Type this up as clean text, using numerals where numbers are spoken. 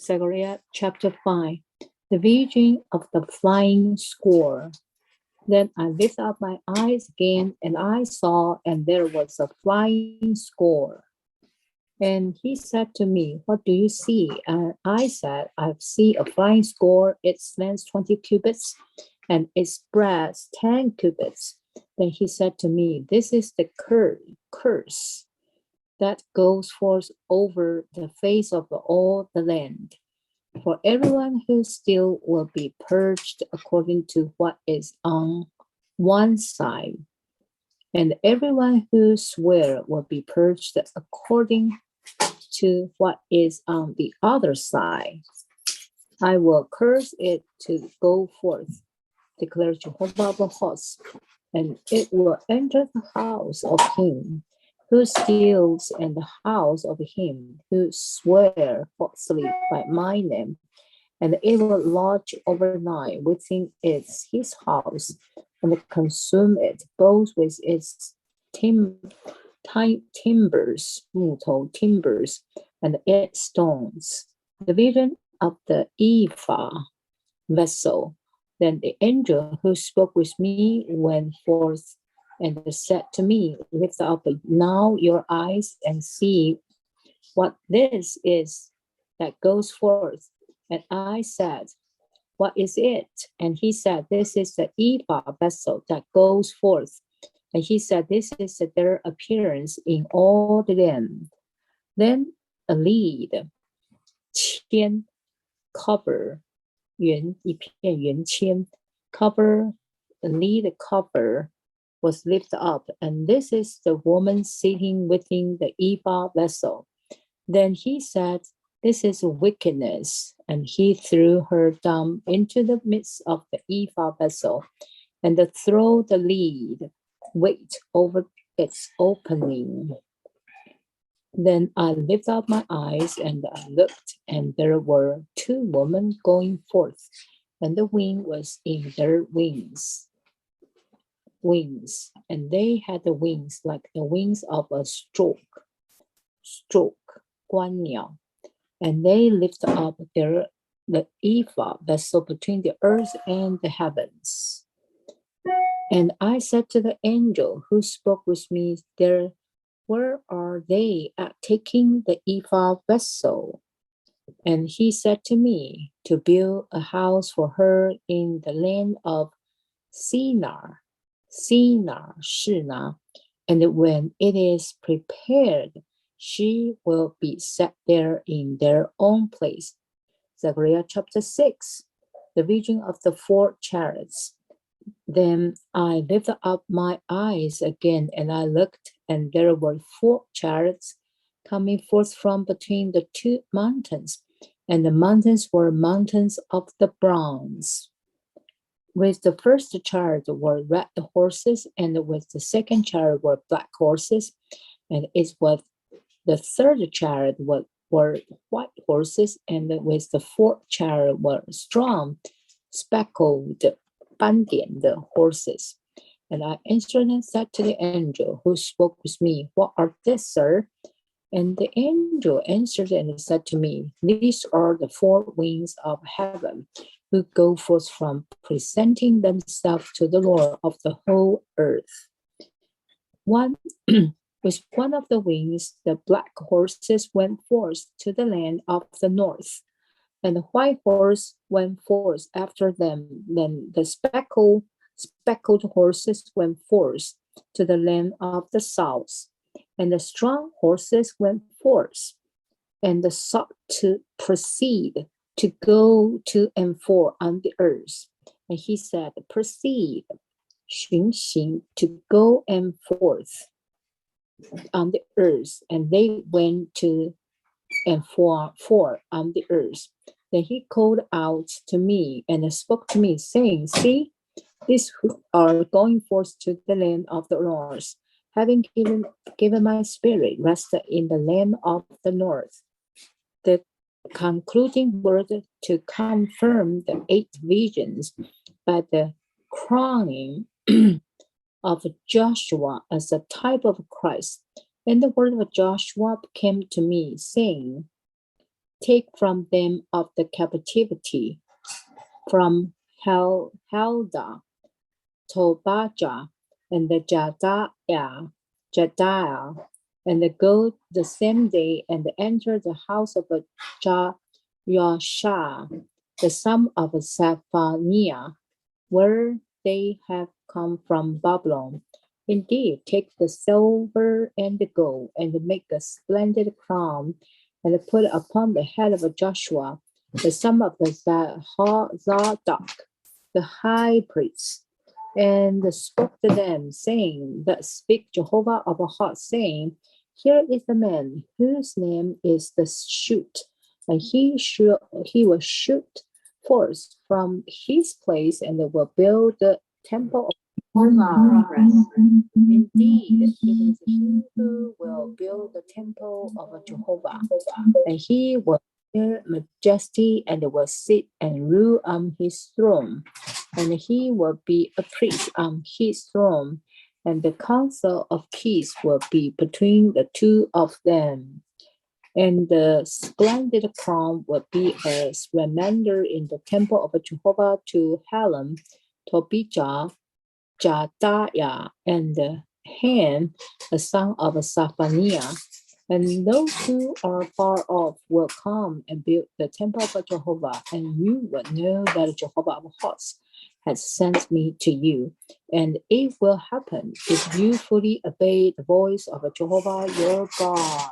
Zechariah chapter 5, the vision of the flying squirrel. Then I lifted up my eyes again, and I saw, and there was a flying squirrel. And he said to me, "What do you see?" And I said, "I see a flying squirrel. Its length 20 cubits, and its breadth 10 cubits. Then he said to me, "This is the curse that goes forth over the face of all the land. For everyone who steals will be purged according to what is on one side, and everyone who swears will be purged according to what is on the other side. I will curse it to go forth, declares Jehovah of hosts, and it will enter the house of him who steals, and the house of him who swears falsely by my name, and it will lodge overnight within his house, and consume it, both with its timbers, 木头 timbers, and its stones." The vision of the ephah vessel. Then the angel who spoke with me went forth and said to me, "Lift up now your eyes and see what this is that goes forth." And I said, "What is it?" And he said, "This is the ephah vessel that goes forth." And he said, "This is their appearance in all the land." Then a lead, 签 cover, 圆一片圆签 cover, a lead cover was lifted up, and this is the woman sitting within the ephah vessel. Then he said, "This is wickedness," and he threw her down into the midst of the ephah vessel, and threw the lead weight over its opening. Then I lifted up my eyes and I looked, and there were two women going forth, and the wind was in their wings, and they had the wings like the wings of a stork, 观鸟, and they lifted up the ephah vessel between the earth and the heavens. And I said to the angel who spoke with me, "Where are they at taking the ephah vessel?" And he said to me, "To build a house for her in the land of Shinar, and when it is prepared, she will be set there in their own place." Zechariah chapter 6, the vision of the 4 chariots. Then I lifted up my eyes again, and I looked, and there were 4 chariots coming forth from between the 2 mountains, and the mountains were mountains of the bronze. With the first chariot were red horses, and with the second chariot were black horses, and it was the third chariot were white horses, and with the 4th chariot were strong, speckled, 斑点的 horses. And I answered and said to the angel who spoke with me, "What are these, sir?" And the angel answered and said to me, "These are the 4 winds of heaven, who go forth from presenting themselves to the Lord of the whole earth." With one of the wings, the black horses went forth to the land of the north, and the white horse went forth after them. Then the speckled horses went forth to the land of the south, and the strong horses went forth, and sought to proceed, to go to and fro on the earth. And he said, "Proceed, 巡行, to go and forth on the earth." And they went to and fro on the earth. Then he called out to me and spoke to me, saying, "See, these who are going forth to the land of the north, having given my spirit rest in the land of the north." The concluding word to confirm the 8 visions by the crowning of Joshua as a type of Christ. And the word of Joshua came to me, saying, take from them of the captivity, from Helda, Tobaja, and the Jediah, and go the same day and enter the house of Yasha, the son of Zephaniah, where they have come from Babylon. Indeed, take the silver and the gold, and make a splendid crown, and put it upon the head of Joshua, the son of Zadok, the high priest. And spoke to them, saying, Thus speak Jehovah of hosts, saying, Here is the man whose name is the shoot, and he will shoot forth from his place, and will build the temple of Jehovah. Indeed, it is he who will build the temple of Jehovah, and he will bear majesty, and will sit and rule on his throne, and he will be a priest on his throne, and the council of peace will be between the two of them. And the splendid crown will be a remainder in the temple of Jehovah to Helem, Tobijah, Jediah, and Han, the son of Zephaniah. And those who are far off will come and build the temple of Jehovah, and you will know that Jehovah of hosts has sent me to you. And it will happen if you fully obey the voice of Jehovah your God.